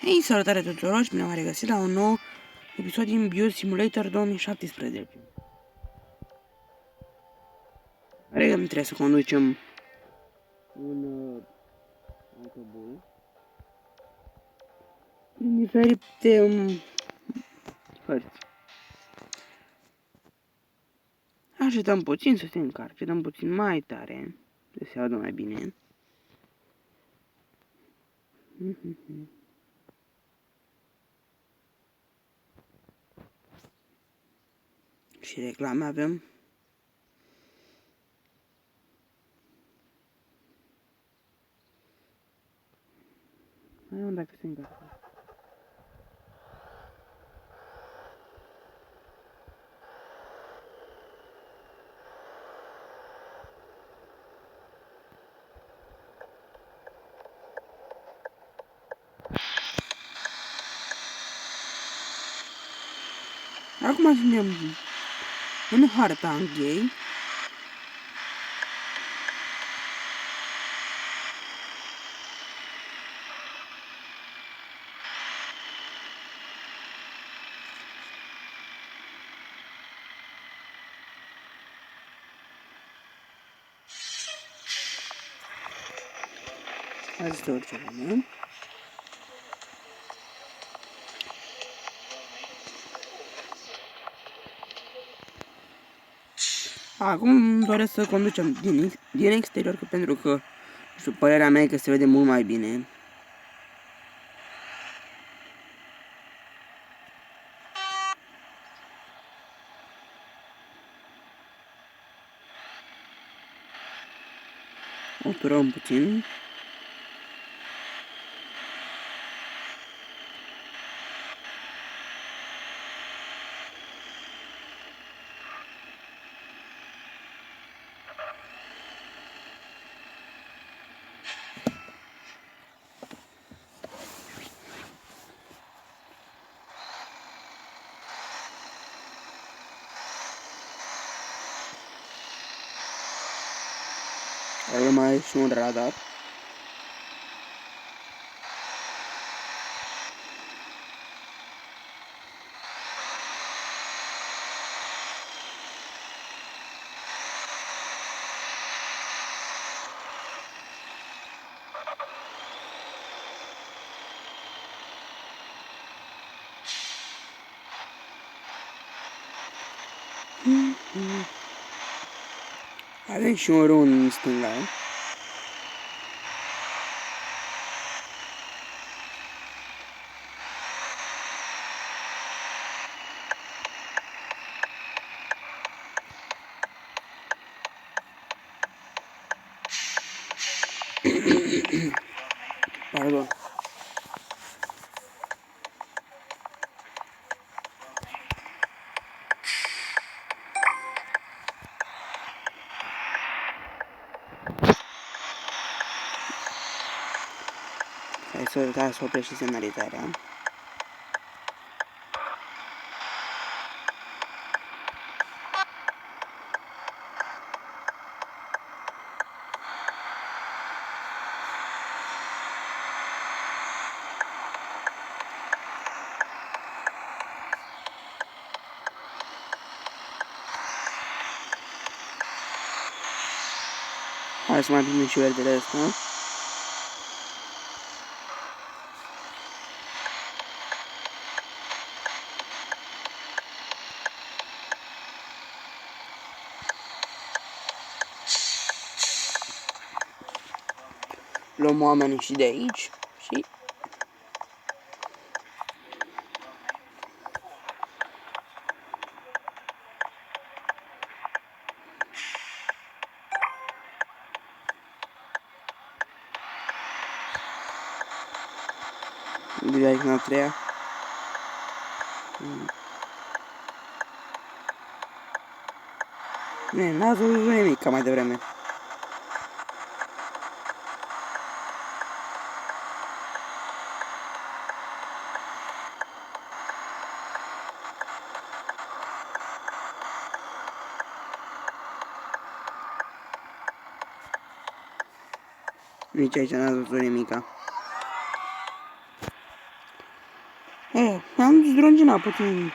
Hei, salutare tuturor și bine v-am regăsit la un nou episod din Build Simulator 2017. Regăm trebuie să conducem un autobuz prin diferite hărți. Așteptăm puțin să se încarce, dăm puțin mai tare, să se audă mai bine. Și reclame avem. Hai mă, dacă se încarcă. Acum suntem în harta Angliei. Hai să urcem, nu? Acum îmi doresc să conducem din exterior, pentru că, nu știu, părerea mea e că se vede mult mai bine. O turăm puțin. Avem mai și un radar. Avem și un râu în stânga. Pardon. Hai să oprești și semnalizarea. Hai să mai primim și verdele ăsta. Luăm oamenii și de aici și... Direct în a treia. N-ați văzut nimic ca mai devreme. Nici aici n-ați văzut nimica. Am zdrunginat puțin.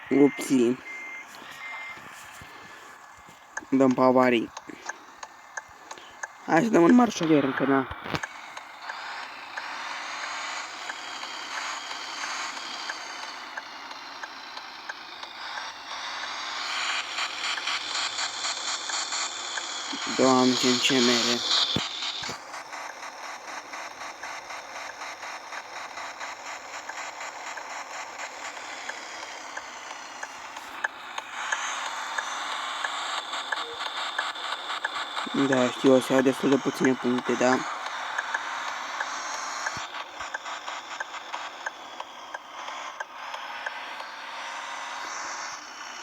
Upsi. Dăm pe avarii. Hai să dăm în marșalier încă, na. Doamne, ce mere. Da, știu, o să iau destul de puține puncte, da?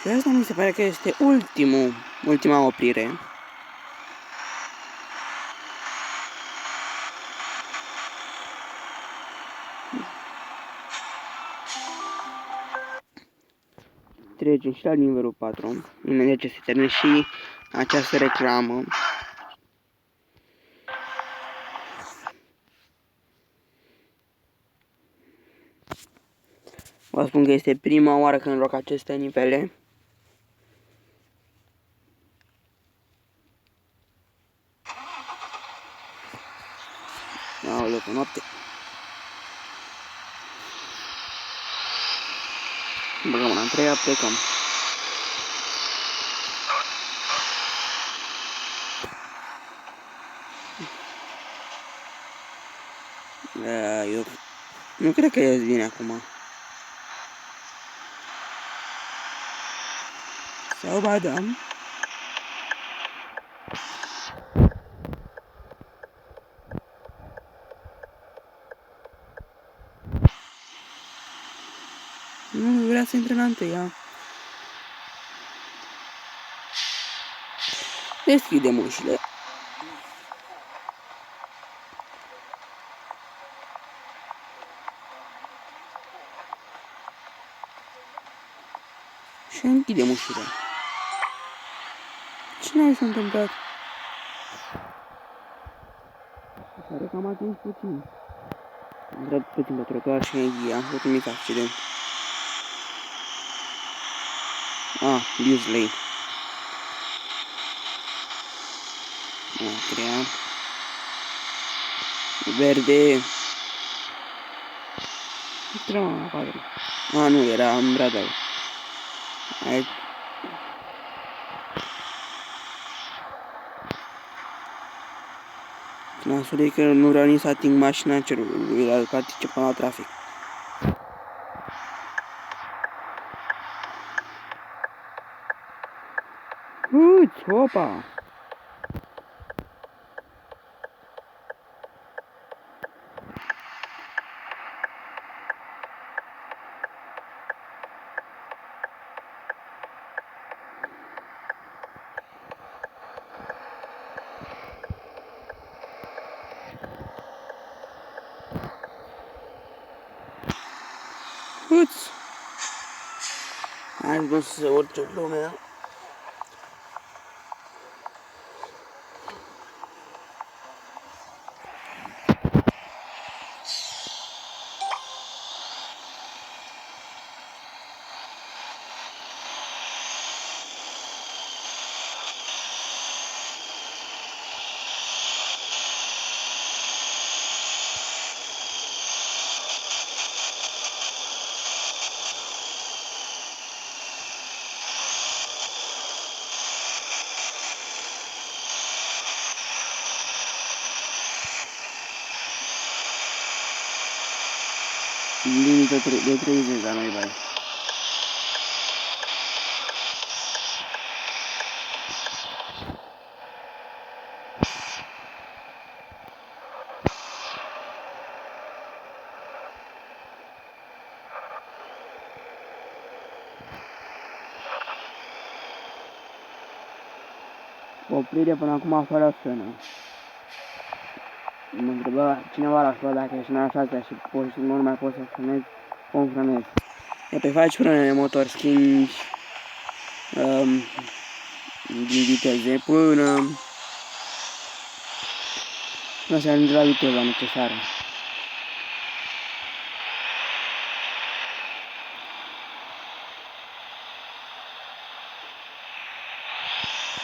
Și asta mi se pare că este ultima oprire. Trecem și la nivelul 4, imediat ce se termine și această reclamă. Vă spun că este prima oară când joc aceste nivele. Aoleu, pe noapte. Băgăm mâna în treia, plecăm. Eu nu cred că ies bine acum. Sau ba da. Nu vrea să intre la întâia. Deschidem ușile. Și închidem ușile. Ce n-ai s-a întâmplat? Pare că am atins puțin. Am dat puțin pe trotuar și energia. Am făcut un mic accident. Useley. Treia. Verde. Trama apare. Nu, era în radar. Hai. Nasul e că nu vreau nici să ating mașina cerului, dar participam la trafic. Opa! Hai bă să se urce lumea. Limită de 30 la noi, bai. Oprire până acum fără frână. Mă întreba cineva la școală dacă ești în așa și poți, nu mai poți să frânezi, cum frânezi. Pe faci frânele motor, schimbi din viteze până se ajunge la viteza necesară.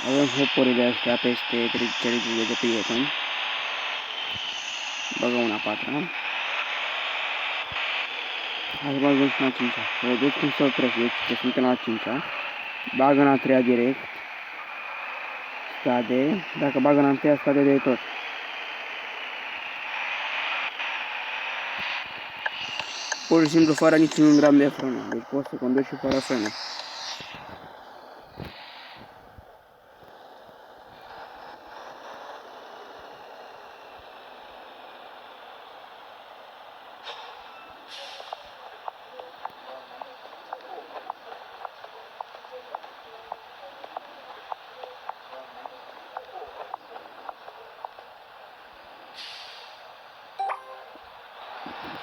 Avem hopurile astea peste trecerile de prieteni. Băgăm una 4. Hai să bagăm și la 5-a. Să vedeți cum se oprește. Deci că suntem la 5-a. Bagă în a 3-a direct. Scade. Dacă bagă în a 1-a, scade de tot. Pur și simplu fără niciun gram de frână. Deci poți să conduci și fără frână.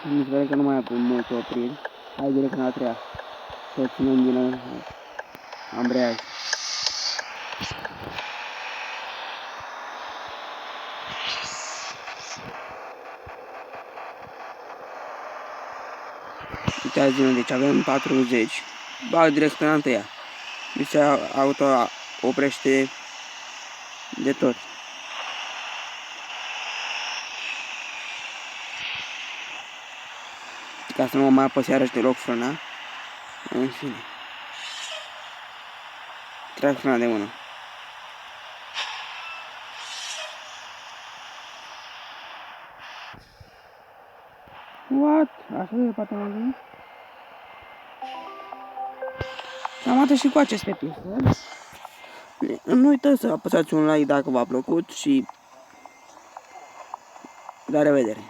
Mi se pare că nu mai avem multe opriri. Hai direct în a 3-a. Tot ținem din ambreiaj. Uitați-vă, deci avem 40. Bag direct în a 1-a. Deci se auto oprește de tot. Ca să nu mă mai apăs iarăși deloc frâna. În fine. Trag frâna de mână. What? Așa de departe m-am gândit? Am atât și cu acest episod. Nu uitați să apăsați un like dacă v-a plăcut și la revedere!